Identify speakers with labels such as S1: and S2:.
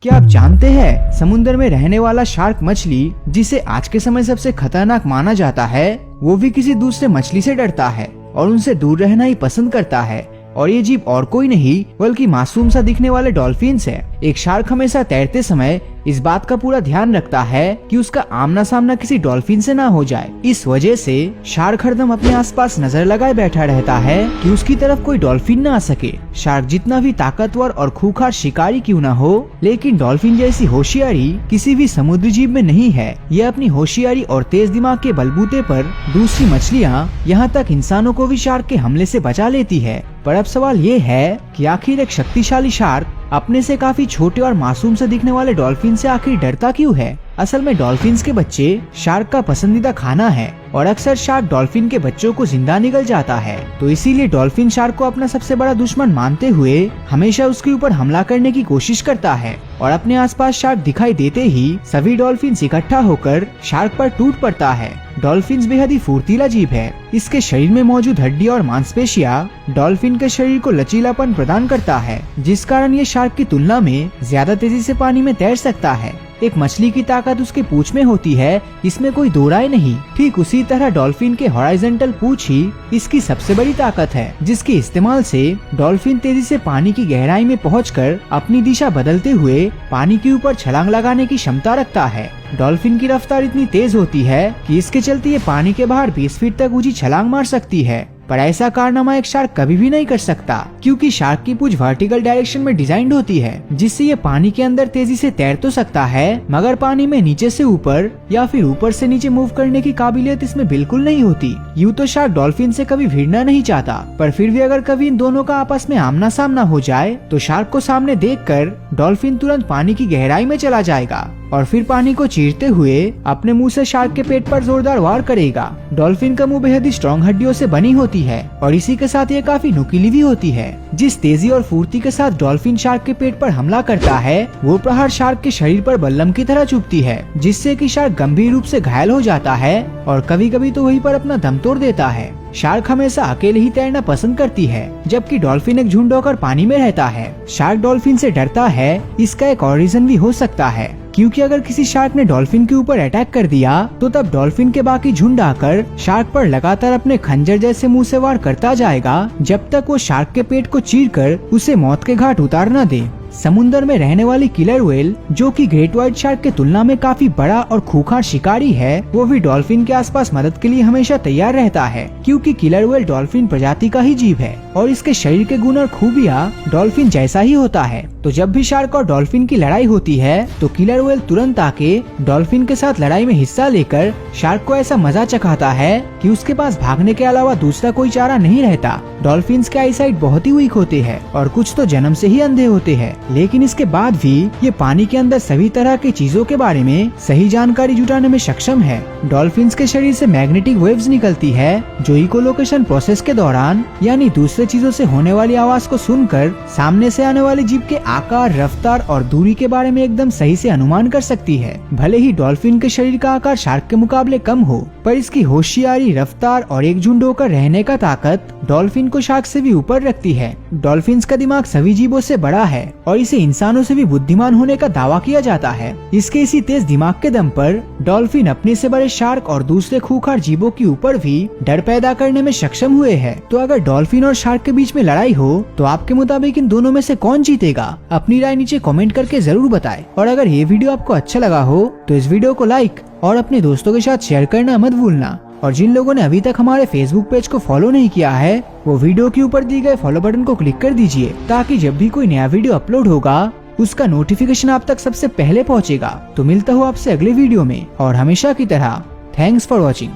S1: क्या आप जानते हैं समुद्र में रहने वाला शार्क मछली, जिसे आज के समय सबसे खतरनाक माना जाता है, वो भी किसी दूसरे मछली से डरता है और उनसे दूर रहना ही पसंद करता है। और ये जीव और कोई नहीं बल्कि मासूम सा दिखने वाले डॉल्फिन्स है। एक शार्क हमेशा तैरते समय इस बात का पूरा ध्यान रखता है कि उसका आमना सामना किसी डॉल्फिन से ना हो जाए। इस वजह से शार्क हरदम अपने आसपास नजर लगाए बैठा रहता है कि उसकी तरफ कोई डॉल्फिन ना आ सके। शार्क जितना भी ताकतवर और खूंखार शिकारी क्यों ना हो, लेकिन डॉल्फिन जैसी होशियारी किसी भी समुद्री जीव में नहीं है। यह अपनी होशियारी और तेज दिमाग के बलबूते पर दूसरी मछलियाँ, यहाँ तक इंसानों को भी शार्क के हमले से बचा लेती है। पर अब सवाल ये है कि आखिर एक शक्तिशाली शार्क अपने से काफी छोटे और मासूम से दिखने वाले डॉल्फिन से आखिर डरता क्यों है? असल में डॉल्फिन्स के बच्चे शार्क का पसंदीदा खाना है और अक्सर शार्क डॉल्फिन के बच्चों को जिंदा निगल जाता है। तो इसीलिए डॉल्फिन शार्क को अपना सबसे बड़ा दुश्मन मानते हुए हमेशा उसके ऊपर हमला करने की कोशिश करता है और अपने आसपास शार्क दिखाई देते ही सभी डॉल्फिन्स इकट्ठा होकर शार्क पर टूट पड़ता है। डॉल्फिन्स बेहद ही फुर्तीला जीव है। इसके शरीर में मौजूद हड्डी और मांसपेशियां डॉल्फिन के शरीर को लचीलापन प्रदान करता है, जिस कारण ये शार्क की तुलना में ज्यादा तेजी से पानी में तैर सकता है। एक मछली की ताकत उसके पूंछ में होती है, इसमें कोई दो राय नहीं। ठीक उसी तरह डॉल्फिन के हॉराइजॉन्टल पूंछ ही इसकी सबसे बड़ी ताकत है, जिसके इस्तेमाल से डॉल्फिन तेजी से पानी की गहराई में पहुंचकर अपनी दिशा बदलते हुए पानी के ऊपर छलांग लगाने की क्षमता रखता है। डॉल्फिन की रफ्तार इतनी तेज होती है कि इसके चलते ये पानी के बाहर 20 फीट तक ऊंची छलांग मार सकती है। पर ऐसा कारनामा एक शार्क कभी भी नहीं कर सकता, क्योंकि शार्क की पूंछ वर्टिकल डायरेक्शन में डिजाइन होती है, जिससे ये पानी के अंदर तेजी से तैर तो सकता है, मगर पानी में नीचे से ऊपर या फिर ऊपर से नीचे मूव करने की काबिलियत इसमें बिल्कुल नहीं होती। यूँ तो शार्क डॉल्फिन से कभी भिड़ना नहीं चाहता, पर फिर भी अगर कभी इन दोनों का आपस में आमना सामना हो जाए तो शार्क को सामने देखकर डॉल्फिन तुरंत पानी की गहराई में चला जाएगा और फिर पानी को चीरते हुए अपने मुंह से शार्क के पेट पर जोरदार वार करेगा। डॉल्फिन का मुंह बेहद ही स्ट्रॉन्ग हड्डियों से बनी होती है और इसी के साथ ये काफी नुकीली भी होती है। जिस तेजी और फुर्ती के साथ डॉल्फिन शार्क के पेट पर हमला करता है, वो प्रहार शार्क के शरीर पर बल्लम की तरह चुभती है, जिससे कि शार्क गंभीर रूप से घायल हो जाता है और कभी कभी तो वहीं पर अपना दम तोड़ देता है। शार्क हमेशा अकेले ही तैरना पसंद करती है, जबकि डॉल्फिन एक झुंड होकर पानी में रहता है। शार्क डॉल्फिन से डरता है, इसका एक और रीजन भी हो सकता है, क्योंकि अगर किसी शार्क ने डॉल्फिन के ऊपर अटैक कर दिया तो तब डॉल्फिन के बाकी झुंड आकर शार्क पर लगातार अपने खंजर जैसे मुंह से वार करता जाएगा, जब तक वो शार्क के पेट को चीरकर उसे मौत के घाट उतार न दे। समुद्र में रहने वाली किलर व्हेल, जो कि ग्रेट व्हाइट शार्क के तुलना में काफी बड़ा और खूंखार शिकारी है, वो भी डॉल्फिन के आसपास मदद के लिए हमेशा तैयार रहता है, क्योंकि किलर व्हेल डॉल्फिन प्रजाति का ही जीव है और इसके शरीर के गुण और खूबियाँ डॉल्फिन जैसा ही होता है। तो जब भी शार्क और डॉल्फिन की लड़ाई होती है तो किलर व्हेल तुरंत आके डॉल्फिन के साथ लड़ाई में हिस्सा लेकर शार्क को ऐसा मजा चखाता है कि उसके पास भागने के अलावा दूसरा कोई चारा नहीं रहता। डॉल्फिन्स के आईसाइट बहुत ही वीक होते हैं और कुछ तो जन्म से ही अंधे होते हैं, लेकिन इसके बाद भी ये पानी के अंदर सभी तरह की चीजों के बारे में सही जानकारी जुटाने में सक्षम है। डॉल्फिन्स के शरीर से मैग्नेटिक वेव्स निकलती है, जो इकोलोकेशन प्रोसेस के दौरान यानी दूसरे चीजों से होने वाली आवाज को सुनकर सामने से आने वाले जीव के आकार, रफ्तार और दूरी के बारे में एकदम सही से अनुमान कर सकती है। भले ही डॉल्फिन के शरीर का आकार शार्क के मुकाबले कम हो, पर इसकी होशियारी, रफ्तार और एकजुट होकर रहने का ताकत डॉल्फिन को शार्क से भी ऊपर रखती है। डॉल्फिन्स का दिमाग सभी जीवों से बड़ा है और इसे इंसानों से भी बुद्धिमान होने का दावा किया जाता है। इसके इसी तेज दिमाग के दम पर डॉल्फिन अपने से बड़े शार्क और दूसरे खूंखार जीवों के ऊपर भी डर पैदा करने में सक्षम हुए हैं। तो अगर डॉल्फिन और शार्क के बीच में लड़ाई हो तो आपके मुताबिक इन दोनों में से कौन जीतेगा? अपनी राय नीचे कमेंट करके जरूर बताएं। और अगर ये वीडियो आपको अच्छा लगा हो तो इस वीडियो को लाइक और अपने दोस्तों के साथ शेयर करना मत भूलना। और जिन लोगों ने अभी तक हमारे फेसबुक पेज को फॉलो नहीं किया है, वो वीडियो के ऊपर दिए गए फॉलो बटन को क्लिक कर दीजिए, ताकि जब भी कोई नया वीडियो अपलोड होगा उसका नोटिफिकेशन आप तक सबसे पहले पहुंचेगा। तो मिलता हूँ आपसे अगले वीडियो में और हमेशा की तरह थैंक्स फॉर वॉचिंग।